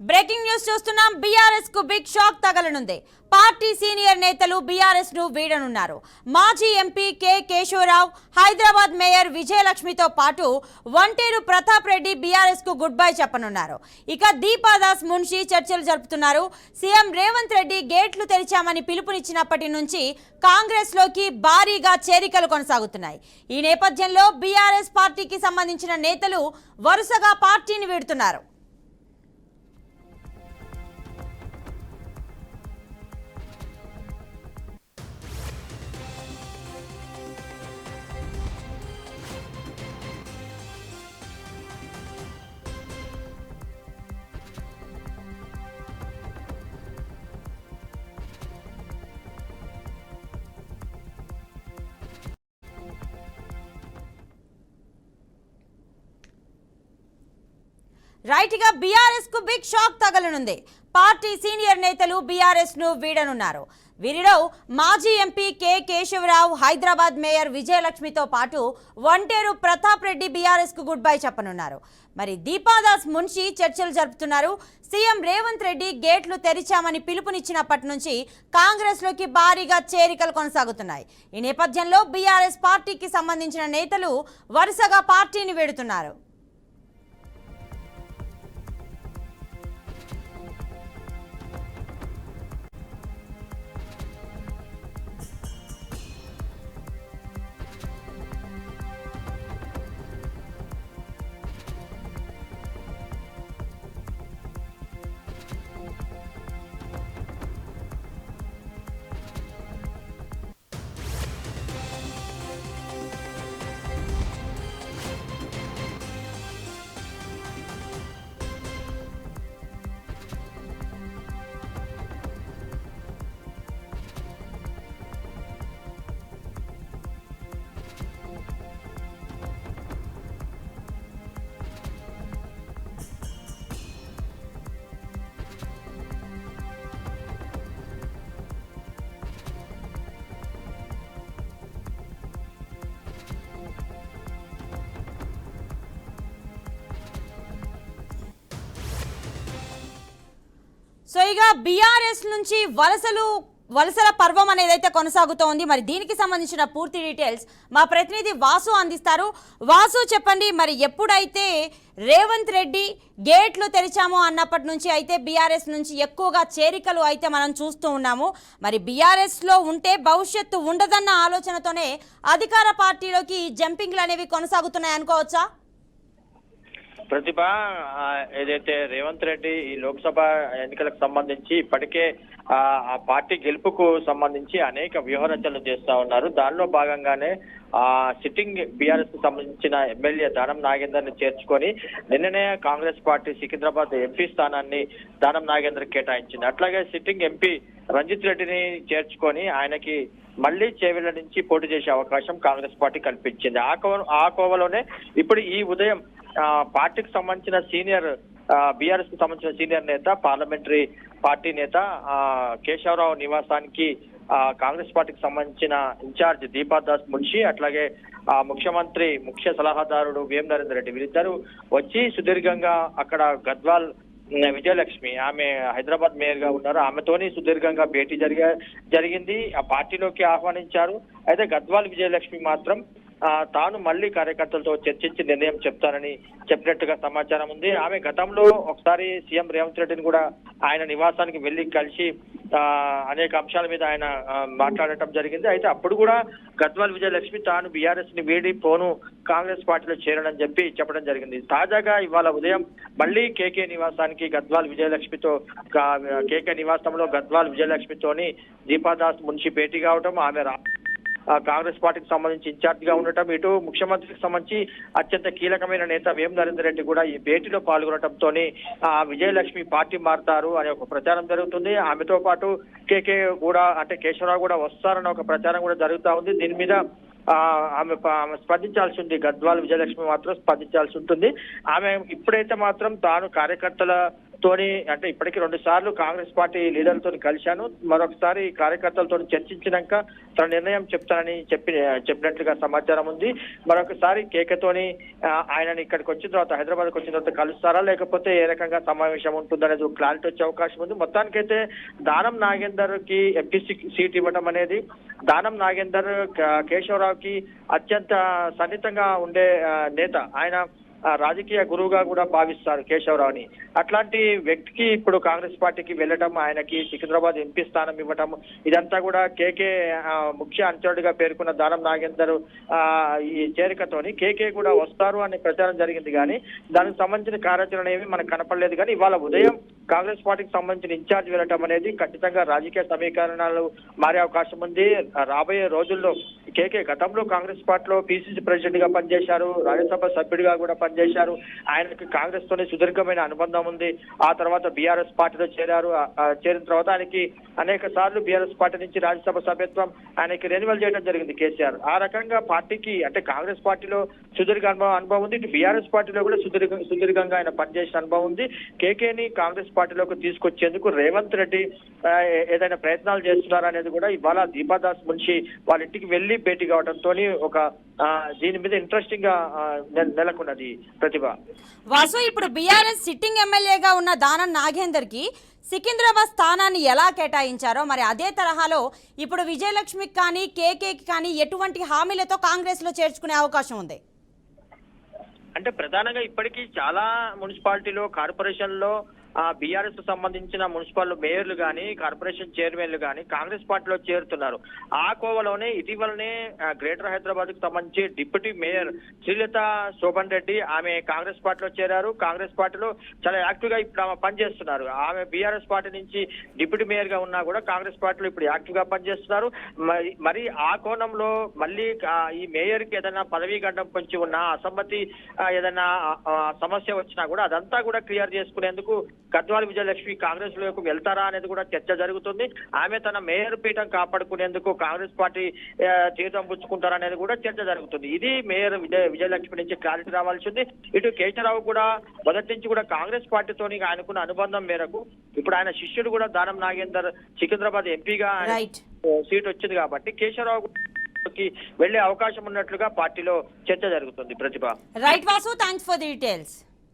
Breaking news చూస్తున్నాం. బీఆర్ఎస్ కు big shock తగలనుంది. పార్టీ సీనియర్ నేతలు బీఆర్ఎస్ ను వీడనున్నారు. మాజీ ఎంపీ కె కేశవరావు, హైదరాబాద్ మేయర్ విజయలక్ష్మితో పాటు వంటేరు ప్రతాప్ రెడ్డి బీఆర్ఎస్ కు గుడ్ బై చెప్పనున్నారు. ఇక దీపాదాస్ మున్షి చర్చలు జరుపుతున్నారు. సీఎం రేవంత్ రెడ్డి గేట్లు తెరిచామని పిలుపునిచ్చినప్పటి నుంచి కాంగ్రెస్ లోకి భారీగా చేరికలు కొనసాగుతున్నాయి. ఈ నేపథ్యంలో బీఆర్ఎస్ పార్టీకి సంబంధించిన నేతలు వరుసగా పార్టీని వీడుతున్నారు. రైట్ గా బీఆర్ఎస్ కు బిగ్ షాక్ తగలనుంది. పార్టీ సీనియర్ నేతలు బీఆర్ఎస్ ను వీడనున్నారు. వీరిలో మాజీ ఎంపీ కె కేశవరావు, హైదరాబాద్ మేయర్ విజయలక్ష్మితో పాటు వంటేరు ప్రతాప్ రెడ్డి బీఆర్ఎస్ కు గుడ్ బై చెప్పనున్నారు. మరి దీపాదాస్ మున్షి చర్చలు జరుపుతున్నారు. సీఎం రేవంత్ రెడ్డి గేట్లు తెరిచామని పిలుపునిచ్చినప్పటి నుంచి కాంగ్రెస్ లోకి భారీగా చేరికలు కొనసాగుతున్నాయి. ఈ నేపథ్యంలో బీఆర్ఎస్ పార్టీకి సంబంధించిన నేతలు వరుసగా పార్టీని వీడుతున్నారు. సో ఇక బీఆర్ఎస్ నుంచి వలసల పర్వం అనేది అయితే కొనసాగుతోంది. మరి దీనికి సంబంధించిన పూర్తి డీటెయిల్స్ మా ప్రతినిధి వాసు అందిస్తారు. వాసు, చెప్పండి, మరి ఎప్పుడైతే రేవంత్ రెడ్డి గేట్లు తెరిచామో అన్నప్పటి నుంచి అయితే బీఆర్ఎస్ నుంచి ఎక్కువగా చేరికలు అయితే మనం చూస్తూ ఉన్నాము. మరి బీఆర్ఎస్లో ఉంటే భవిష్యత్తు ఉండదన్న ఆలోచనతోనే అధికార పార్టీలోకి జంపింగ్లు అనేవి కొనసాగుతున్నాయి అనుకోవచ్చా? ప్రతిభ, ఏదైతే రేవంత్ రెడ్డి ఈ లోక్సభ ఎన్నికలకు సంబంధించి ఇప్పటికే ఆ పార్టీ గెలుపుకు సంబంధించి అనేక వ్యూహరచనలు చేస్తా ఉన్నారు. దానిలో భాగంగానే సిట్టింగ్ బీఆర్ఎస్ కు సంబంధించిన ఎమ్మెల్యే దానం నాగేందర్ ని చేర్చుకొని నిన్ననే కాంగ్రెస్ పార్టీ సికింద్రాబాద్ ఎంపీ స్థానాన్ని దానం నాగేందర్ కేటాయించింది. అట్లాగే సిట్టింగ్ ఎంపీ రంజిత్ రెడ్డిని చేర్చుకొని ఆయనకి మళ్లీ చేవెళ్ల నుంచి పోటీ చేసే అవకాశం కాంగ్రెస్ పార్టీ కల్పించింది. ఆ కోవలోనే ఇప్పుడు ఈ ఉదయం పార్టీకి సంబంధించిన సీనియర్ బీఆర్ఎస్ కు సంబంధించిన సీనియర్ నేత, పార్లమెంటరీ పార్టీ నేత కేశవరావు నివాసానికి కాంగ్రెస్ పార్టీకి సంబంధించిన ఇన్ఛార్జ్ దీపాదాస్ మున్షి, అట్లాగే ముఖ్యమంత్రి ముఖ్య సలహాదారుడు వేం నరేందర్ రెడ్డి వీరిద్దరూ వచ్చి సుదీర్ఘంగా అక్కడ గద్వాల్ విజయలక్ష్మి, ఆమె హైదరాబాద్ మేయర్ గా ఉన్నారు, ఆమెతోని సుదీర్ఘంగా భేటీ జరిగింది. ఆ పార్టీలోకి ఆహ్వానించారు. అయితే గద్వాల్ విజయలక్ష్మి మాత్రం తాను మళ్లీ కార్యకర్తలతో చర్చించి నిర్ణయం చెప్తానని చెప్పినట్టుగా సమాచారం ఉంది. ఆమె గతంలో ఒకసారి సీఎం రేవంత్ రెడ్డిని కూడా ఆయన నివాసానికి వెళ్లి కలిసి అనేక అంశాల మీద ఆయన మాట్లాడటం జరిగింది. అయితే అప్పుడు కూడా గద్వాల్ విజయలక్ష్మి తాను బీఆర్ఎస్ ని వీడి పోను కాంగ్రెస్ పార్టీలో చేరనని చెప్పడం జరిగింది. తాజాగా ఇవాళ ఉదయం మళ్లీ కేకే నివాసానికి గద్వాల్ విజయలక్ష్మితో కేకే నివాసంలో గద్వాల్ విజయలక్ష్మితోని దీపాదాస్ మున్షి భేటీ కావడం, ఆమె కాంగ్రెస్ పార్టీకి సంబంధించి ఇన్ఛార్జ్ గా ఉండటం, ఇటు ముఖ్యమంత్రికి సంబంధించి అత్యంత కీలకమైన నేత వేం నరేందర్ రెడ్డి కూడా ఈ భేటీలో పాల్గొనడంతో విజయలక్ష్మి పార్టీ మారుతారు అనే ఒక ప్రచారం జరుగుతుంది. ఆమెతో పాటు కేకే కూడా, అంటే కేశవరావు కూడా వస్తారన్న ఒక ప్రచారం కూడా జరుగుతా ఉంది. దీని మీద ఆమె స్పందించాల్సి ఉంది. గద్వాల్ విజయలక్ష్మి మాత్రం స్పందించాల్సి ఉంటుంది. ఆమె ఇప్పుడైతే మాత్రం తాను కార్యకర్తల తోని అంటే ఇప్పటికీ 2 సార్లు కాంగ్రెస్ పార్టీ లీడర్లతో కలిశాను, మరొకసారి కార్యకర్తలతో చర్చించినాక తన నిర్ణయం చెప్తానని చెప్పినట్లుగా సమాచారం ఉంది. మరొకసారి కేకేతోని ఆయనని ఇక్కడికి వచ్చిన తర్వాత, హైదరాబాద్కి వచ్చిన తర్వాత కలుస్తారా లేకపోతే ఏ రకంగా సమావేశం ఉంటుందనేది క్లారిటీ వచ్చే అవకాశం ఉంది. మొత్తానికైతే దానం నాగేందర్ కి ఎంపీ సీట్ ఇవ్వడం అనేది దానం నాగేందర్ కేశవరావుకి అత్యంత సన్నిహితంగా ఉండే నేత. ఆయన రాజకీయ గురువుగా కూడా భావిస్తారు కేశవరావుని. అట్లాంటి వ్యక్తికి ఇప్పుడు కాంగ్రెస్ పార్టీకి వెళ్ళటం, ఆయనకి సికింద్రాబాద్ ఎంపీ స్థానం ఇవ్వటం, ఇదంతా కూడా కేకే ముఖ్య అంచడుగా పేర్కొన్న దానం నాగేందర్ ఈ చేరికతోని కేకే కూడా వస్తారు అనే ప్రచారం జరిగింది. కానీ దానికి సంబంధించిన కార్యాచరణ ఏమి మనకు కనపడలేదు. కానీ ఇవాళ ఉదయం కాంగ్రెస్ పార్టీకి సంబంధించిన ఇన్ఛార్జ్ వెళ్ళటం అనేది ఖచ్చితంగా రాజకీయ సమీకరణాలు మారే అవకాశం ఉంది. రాబోయే రోజుల్లో కేకే గతంలో కాంగ్రెస్ పార్టీలో పిసిసి ప్రెసిడెంట్ గా పనిచేశారు, రాజ్యసభ సభ్యుడిగా కూడా పనిచేశారు. ఆయనకి కాంగ్రెస్ తోనే సుదీర్ఘమైన అనుబంధం ఉంది. ఆ తర్వాత బీఆర్ఎస్ పార్టీలో చేరారు. చేరిన తర్వాత ఆయనకి అనేక సార్లు బీఆర్ఎస్ పార్టీ నుంచి రాజ్యసభ సభ్యత్వం ఆయనకి రెన్యువల్ చేయడం జరిగింది కేసీఆర్. ఆ రకంగా పార్టీకి అంటే కాంగ్రెస్ పార్టీలో సుదీర్ఘ అనుభవం ఉంది, ఇటు బీఆర్ఎస్ పార్టీలో కూడా సుదీర్ఘంగా ఆయన పనిచేసిన అనుభవం ఉంది. కేకేని కాంగ్రెస్ పార్టీలోకి తీసుకొచ్చేందుకు రేవంత్ రెడ్డి ఏదైనా ప్రయత్నాలు చేస్తున్నారా అనేది కూడా ఇవాళ దీపాదాస్ మున్షి వాళ్ళ ఇంటికి వెళ్లి భేటీ కావడంతో ఒక దీని మీద ఇంట్రెస్టింగ్ గా నెలకొన్నది. ప్రతిభ వాసు, ఇప్పుడు బీఆర్ఎస్ సిట్టింగ్ ఎమ్మెల్యేగా ఉన్న దానం నాగేందర్ కి సికింద్రాబాద్ స్థానాన్ని ఎలా కేటాయించారో మరి అదే తరహాలో ఇప్పుడు విజయలక్ష్మికి కానీ కేకేకి కానీ ఎటువంటి హామీలతో కాంగ్రెస్ లో చేర్చుకునే అవకాశం ఉంది? అంటే ప్రధానంగా ఇప్పటికీ చాలా మున్సిపాలిటీలో, కార్పొరేషన్లో బీఆర్ఎస్ సంబంధించిన మున్సిపల్ మేయర్లు కానీ, కార్పొరేషన్ చైర్మన్లు కానీ కాంగ్రెస్ పార్టీలో చేరుతున్నారు. ఆ కోవలోనే ఇటీవలనే గ్రేటర్ హైదరాబాద్ కు సంబంధించి డిప్యూటీ మేయర్ శ్రీలత శోభన్ రెడ్డి ఆమె కాంగ్రెస్ పార్టీలో చేరారు. కాంగ్రెస్ పార్టీలో చాలా యాక్టివ్ గా ఇప్పుడు ఆమె పనిచేస్తున్నారు. ఆమె బీఆర్ఎస్ పార్టీ నుంచి డిప్యూటీ మేయర్ గా ఉన్నా కూడా కాంగ్రెస్ పార్టీలో ఇప్పుడు యాక్టివ్ గా పనిచేస్తున్నారు. మరి ఆ కోణంలో మళ్ళీ ఈ మేయర్ కి ఏదైనా పదవీ గండం పొంచి ఉన్నా, అసమ్మతి ఏదైనా సమస్య వచ్చినా కూడా అదంతా కూడా క్లియర్ చేసుకునేందుకు గద్వాల విజయలక్ష్మి కాంగ్రెస్ లోకి వెళ్తారా అనేది కూడా చర్చ జరుగుతుంది. ఆమె తన మేయర్ పీఠం కాపాడుకునేందుకు కాంగ్రెస్ పార్టీ తీర్థం పుచ్చుకుంటారా అనేది కూడా చర్చ జరుగుతుంది. ఇది మేయర్ విజయలక్ష్మి నుంచి క్లారిటీ రావాల్సి ఉంది. ఇటు కేశవరావు కూడా మొదటి నుంచి కూడా కాంగ్రెస్ పార్టీతోని ఆయనకున్న అనుబంధం మేరకు ఇప్పుడు ఆయన శిష్యుడు కూడా దానం నాగేందర్ సికింద్రాబాద్ ఎంపీగా సీట్ వచ్చింది కాబట్టి కేశవరావు వెళ్లే అవకాశం ఉన్నట్లుగా పార్టీలో చర్చ జరుగుతుంది. Pratibha. Right Vasu, thanks for the details.